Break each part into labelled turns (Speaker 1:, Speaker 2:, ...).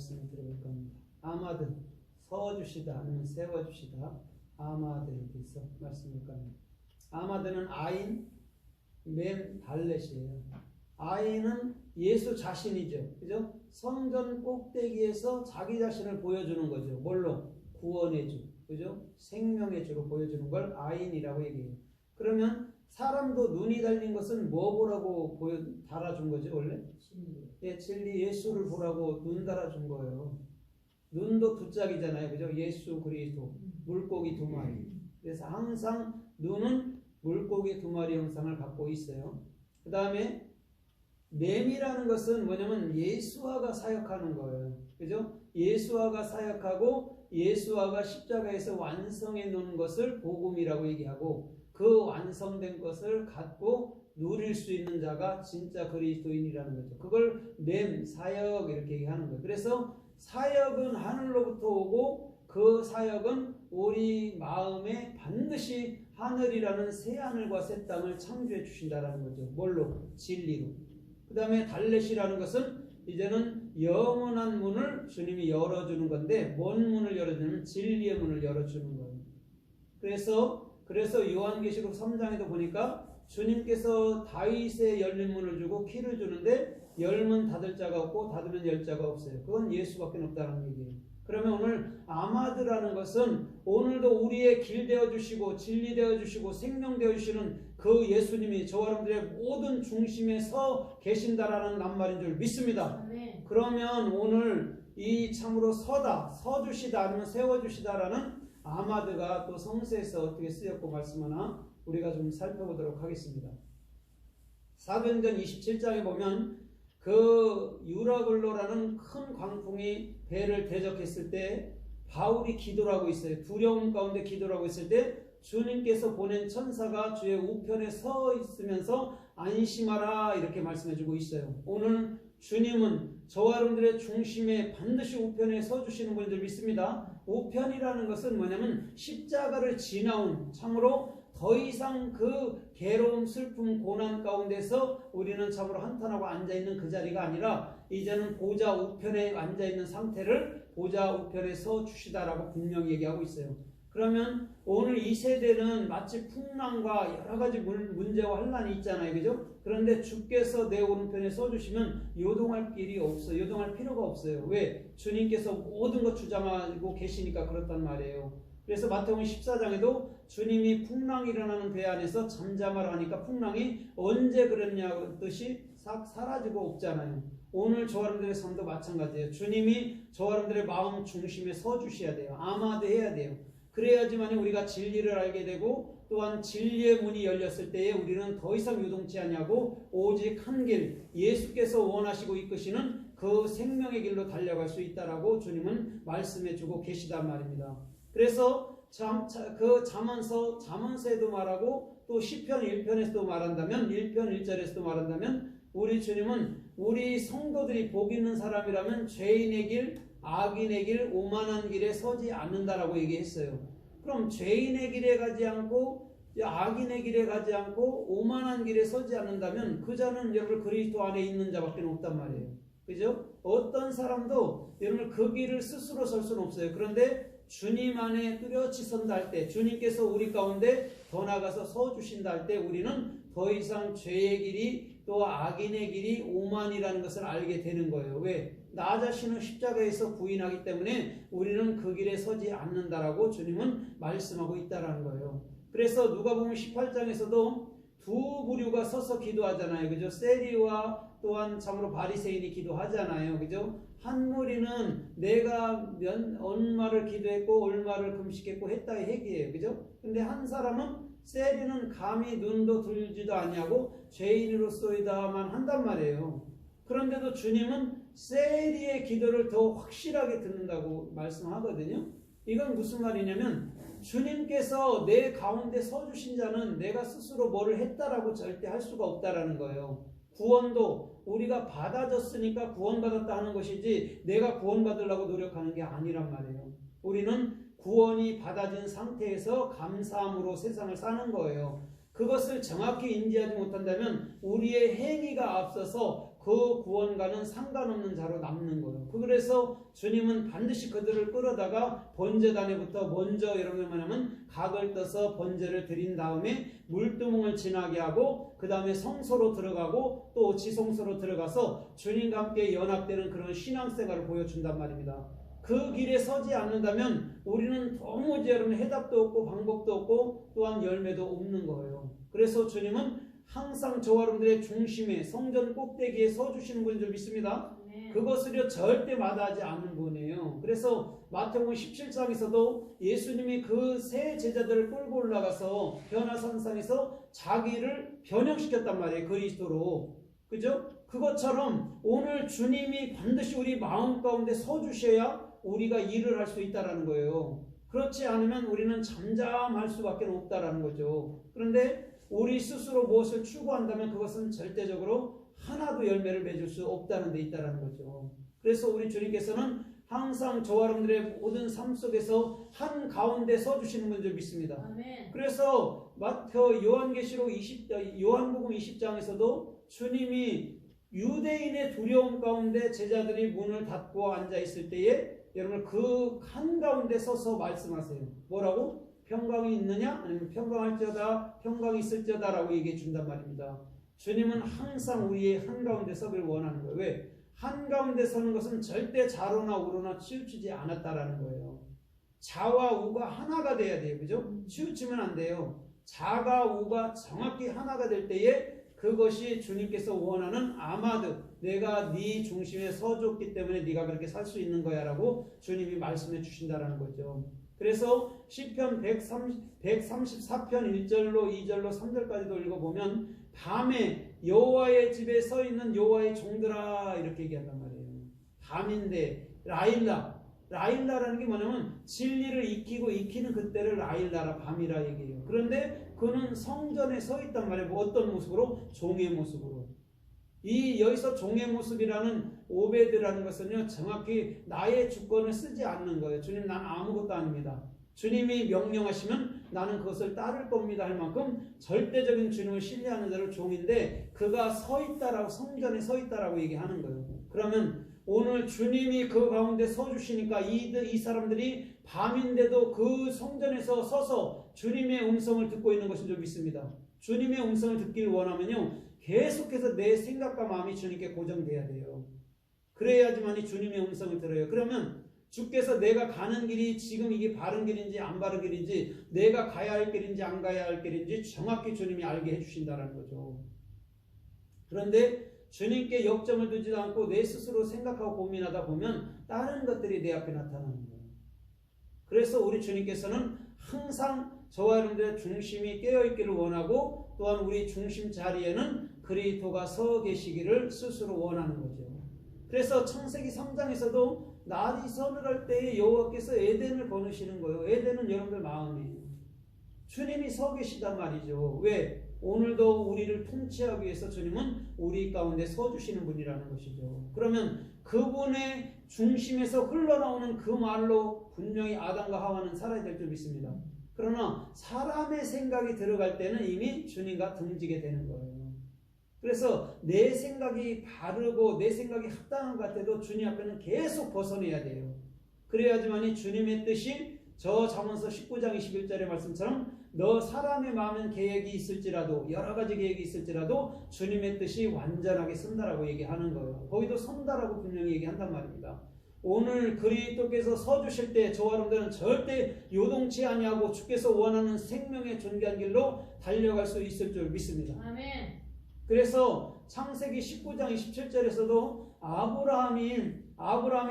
Speaker 1: 말씀을 들어볼 겁니다. 아마드, 서주시다 아니면 세워주시다. 아마드에 대해서 말씀을 겁니다. 아마드는 아인, 멤, 달렛이에요. 아인은 예수 자신이죠. 그죠? 성전 꼭대기에서 자기 자신을 보여주는 거죠. 뭘로? 구원의 주. 그죠? 생명의 주로 보여주는 걸 아인이라고 얘기해요. 그러면 사람도 눈이 달린 것은 뭐 보라고 달아준 거죠, 원래?
Speaker 2: 진리.
Speaker 1: 예, 진리 예수를 보라고 눈 달아준 거예요. 눈도 두 짝이잖아요. 그죠? 예수 그리스도. 물고기 두 마리. 그래서 항상 눈은 물고기 두 마리 형상을 갖고 있어요. 그 다음에 맴이라는 것은 뭐냐면 예수와가 사역하는 거예요. 그죠? 예수와가 사역하고 예수와가 십자가에서 완성해 놓은 것을 복음이라고 얘기하고 그 완성된 것을 갖고 누릴 수 있는 자가 진짜 그리스도인이라는 거죠. 그걸 맴, 사역 이렇게 얘기하는 거예요. 그래서 사역은 하늘로부터 오고 그 사역은 우리 마음에 반드시 하늘이라는 새 하늘과 새 땅을 창조해 주신다라는 거죠. 뭘로? 진리로. 그 다음에 달렛이라는 것은 이제는 영원한 문을 주님이 열어주는 건데 뭔 문을 열어주냐면 진리의 문을 열어주는 거예요. 그래서 요한계시록 3장에도 보니까 주님께서 다윗의 열린 문을 주고 키를 주는데 열면 닫을 자가 없고 닫으면 열 자가 없어요. 그건 예수밖에 없다는 얘기예요. 그러면 오늘 아마드라는 것은 오늘도 우리의 길 되어주시고 진리 되어주시고 생명 되어주시는 그 예수님이 저와 여러분들의 모든 중심에 서 계신다라는 낱말인 줄 믿습니다.
Speaker 2: 네.
Speaker 1: 그러면 오늘 이 참으로 서주시다 아니면 세워주시다라는 아마드가 또 성서에서 어떻게 쓰였고 말씀하나 우리가 좀 살펴보도록 하겠습니다. 사도행전 27장에 보면 그 유라글로라는 큰 광풍이 배를 대적했을 때 바울이 기도를 하고 있어요. 두려움 가운데 기도를 하고 있을 때 주님께서 보낸 천사가 주의 우편에 서 있으면서 안심하라 이렇게 말씀해주고 있어요. 오늘 주님은 저와 여러분들의 중심에 반드시 우편에 서주시는 분인 줄 믿습니다. 우편이라는 것은 뭐냐면 십자가를 지나온 참으로 더 이상 그 괴로움, 슬픔, 고난 가운데서 우리는 참으로 한탄하고 앉아있는 그 자리가 아니라 이제는 보좌 우편에 앉아있는 상태를 보좌 우편에 서 주시다라고 분명히 얘기하고 있어요. 그러면 오늘 이 세대는 마치 풍랑과 여러 가지 문제와 환란이 있잖아요. 그죠? 그런데 주께서 내 오른편에 서주시면 요동할 길이 없어요. 요동할 필요가 없어요. 왜? 주님께서 모든 것 주장하고 계시니까 그렇단 말이에요. 그래서 마태복음 14장에도 주님이 풍랑이 일어나는 배 안에서 잠잠하라 하니까 풍랑이 언제 그랬냐 뜻이 싹 사라지고 없잖아요. 오늘 저와 여러분들의 삶도 마찬가지예요. 주님이 저와 여러분들의 마음 중심에 서주셔야 돼요. 아마도 해야 돼요. 그래야지만 우리가 진리를 알게 되고 또한 진리의 문이 열렸을 때에 우리는 더 이상 요동치 않냐고 오직 한 길 예수께서 원하시고 이끄시는 그 생명의 길로 달려갈 수 있다라고 주님은 말씀해 주고 계시단 말입니다. 그래서 그 잠언서에도 말하고 또 시편 1편에서도 말한다면 1편 1절에서도 말한다면 우리 주님은 우리 성도들이 복 있는 사람이라면 죄인의 길, 악인의 길, 오만한 길에 서지 않는다라고 얘기했어요. 그럼 죄인의 길에 가지 않고 악인의 길에 가지 않고 오만한 길에 서지 않는다면 그 자는 여러분 그리스도 안에 있는 자밖에 없단 말이에요. 그죠? 어떤 사람도 여러분 그 길을 스스로 설 수는 없어요. 그런데 주님 안에 뚜렷이 선다 할 때 주님께서 우리 가운데 더 나가서 서주신다 할 때 우리는 더 이상 죄의 길이 또 악인의 길이 오만이라는 것을 알게 되는 거예요. 왜? 나 자신을 십자가에서 부인하기 때문에 우리는 그 길에 서지 않는다라고 주님은 말씀하고 있다라는 거예요. 그래서 누가복음 18장에서도 두 부류가 서서 기도하잖아요. 그죠? 세리와 또한 참으로 바리새인이 기도하잖아요. 그죠? 한 무리는 내가 얼마를 기도했고 얼마를 금식했고 했다의 얘기예요. 그죠? 근데 한 사람은 세리는 감히 눈도 들지도 아니하고 죄인으로서이다만 한단 말이에요. 그런데도 주님은 세리의 기도를 더 확실하게 듣는다고 말씀하거든요. 이건 무슨 말이냐면 주님께서 내 가운데 서주신 자는 내가 스스로 뭐를 했다라고 절대 할 수가 없다라는 거예요. 구원도 우리가 받아졌으니까 구원받았다 하는 것이지 내가 구원받으려고 노력하는 게 아니란 말이에요. 우리는 구원이 받아진 상태에서 감사함으로 세상을 사는 거예요. 그것을 정확히 인지하지 못한다면 우리의 행위가 앞서서 그 구원과는 상관없는 자로 남는 거예요. 그래서 주님은 반드시 그들을 끌어다가 번제단에부터 먼저 이런 게 뭐냐면 각을 떠서 번제를 드린 다음에 물두멍을 지나게 하고 그 다음에 성소로 들어가고 또 지성소로 들어가서 주님과 함께 연합되는 그런 신앙생활을 보여준단 말입니다. 그 길에 서지 않는다면 우리는 도무지 여러분 해답도 없고 방법도 없고 또한 열매도 없는 거예요. 그래서 주님은 항상 저와 여러분들의 중심에 성전 꼭대기에 서주시는 분인 줄 믿습니다. 그것을요 절대 마다하지 않는 분이에요. 그래서 마태복음 17장에서도 예수님이 그 세 제자들을 끌고 올라가서 변화산상에서 자기를 변형시켰단 말이에요. 그리스도로. 그죠? 그것처럼 오늘 주님이 반드시 우리 마음 가운데 서주셔야 우리가 일을 할 수 있다는 거예요. 그렇지 않으면 우리는 잠잠할 수밖에 없다는 거죠. 그런데 우리 스스로 무엇을 추구한다면 그것은 절대적으로 하나도 열매를 맺을 수 없다는 데 있다는 거죠. 그래서 우리 주님께서는 항상 저와 여러분들의 모든 삶 속에서 한 가운데 서주시는 분인 줄 믿습니다. 아멘. 그래서 요한복음 20장에서도 주님이 유대인의 두려움 가운데 제자들이 문을 닫고 앉아 있을 때에 여러분 그 한가운데 서서 말씀하세요. 뭐라고? 평강이 있느냐? 아니면 평강할지어다, 평강이 있을지어다 라고 얘기해 준단 말입니다. 주님은 항상 우리의 한가운데 서기를 원하는 거예요. 왜? 한가운데 서는 것은 절대 좌로나 우로나 치우치지 않았다라는 거예요. 자와 우가 하나가 돼야 돼요. 그죠? 치우치면 안 돼요. 자가 우가 정확히 하나가 될 때에 그것이 주님께서 원하는 아마드, 내가 네 중심에 서줬기 때문에 네가 그렇게 살 수 있는 거야 라고 주님이 말씀해 주신다는 거죠. 그래서 시편 134편 1절로 2절로 3절까지도 읽어보면 밤에 여호와의 집에 서 있는 여호와의 종들아 이렇게 얘기한단 말이에요. 밤인데 라일라라는 게 뭐냐면 진리를 익히는 그때를 라일라라 밤이라 얘기해요. 그런데 그는 성전에 서 있단 말이에요. 뭐 어떤 모습으로? 종의 모습으로. 여기서 종의 모습이라는 오베드라는 것은요 정확히 나의 주권을 쓰지 않는 거예요. 주님 난 아무것도 아닙니다. 주님이 명령하시면 나는 그것을 따를 겁니다 할 만큼 절대적인 주님을 신뢰하는 자를 종인데 그가 서 있다라고 성전에 서 있다라고 얘기하는 거예요. 그러면 오늘 주님이 그 가운데 서 주시니까 이 사람들이 밤인데도 그 성전에서 서서 주님의 음성을 듣고 있는 것인 줄 믿습니다. 주님의 음성을 듣길 원하면요 계속해서 내 생각과 마음이 주님께 고정돼야 돼요. 그래야지만이 주님의 음성을 들어요. 그러면 주께서 내가 가는 길이 지금 이게 바른 길인지 안 바른 길인지 내가 가야 할 길인지 안 가야 할 길인지 정확히 주님이 알게 해주신다는 거죠. 그런데 주님께 역점을 두지도 않고 내 스스로 생각하고 고민하다 보면 다른 것들이 내 앞에 나타나는 거예요. 그래서 우리 주님께서는 항상 저와 여러분들의 중심이 깨어있기를 원하고 또한 우리 중심 자리에는 그리스도가 서 계시기를 스스로 원하는 거죠. 그래서 창세기 3장에서도 날이 서늘할 때에 여호와께서 에덴을 거느시는 거예요. 에덴은 여러분들 마음이에요. 주님이 서 계시단 말이죠. 왜? 오늘도 우리를 통치하기 위해서 주님은 우리 가운데 서주시는 분이라는 것이죠. 그러면 그분의 중심에서 흘러나오는 그 말로 분명히 아담과 하와는 살아야 될 줄 믿습니다. 그러나 사람의 생각이 들어갈 때는 이미 주님과 등지게 되는 거예요. 그래서 내 생각이 바르고 내 생각이 합당한 것 같아도 주님 앞에는 계속 벗어내야 돼요. 그래야지만이 주님의 뜻이 저 잠언서 19장 21절의 말씀처럼 너 사람의 마음엔 계획이 있을지라도 여러 가지 계획이 있을지라도 주님의 뜻이 완전하게 선다라고 얘기하는 거예요. 거기도 선다라고 분명히 얘기한단 말입니다. 오늘 그리스도께서 서주실 때 저와 여러분들은 절대 요동치 아니하고 주께서 원하는 생명의 존귀한 길로 달려갈 수 있을 줄 믿습니다. 아멘. 그래서 창세기 19장 27절에서도 아브라함이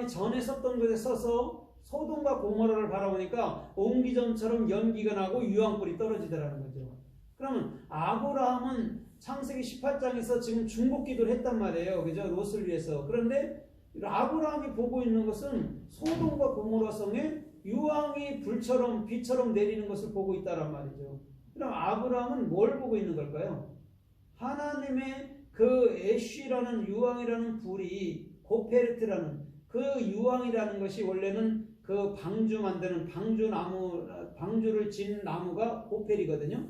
Speaker 1: 전에 섰던 곳에 서서 소돔과 고모라를 바라보니까 옹기전처럼 연기가 나고 유황불이 떨어지더라는 거죠. 그러면 아브라함은 창세기 18장에서 지금 중복기도를 했단 말이에요. 그죠? 롯을 위해서. 그런데 아브라함이 보고 있는 것은 소돔과 고모라 성에 유황이 비처럼 내리는 것을 보고 있다란 말이죠. 그럼 아브라함은 뭘 보고 있는 걸까요? 하나님의 그 애쉬라는 유황이라는 불이 고페르트라는 그 유황이라는 것이 원래는 그 방주 만드는 방주를 진 나무가 고펠이거든요.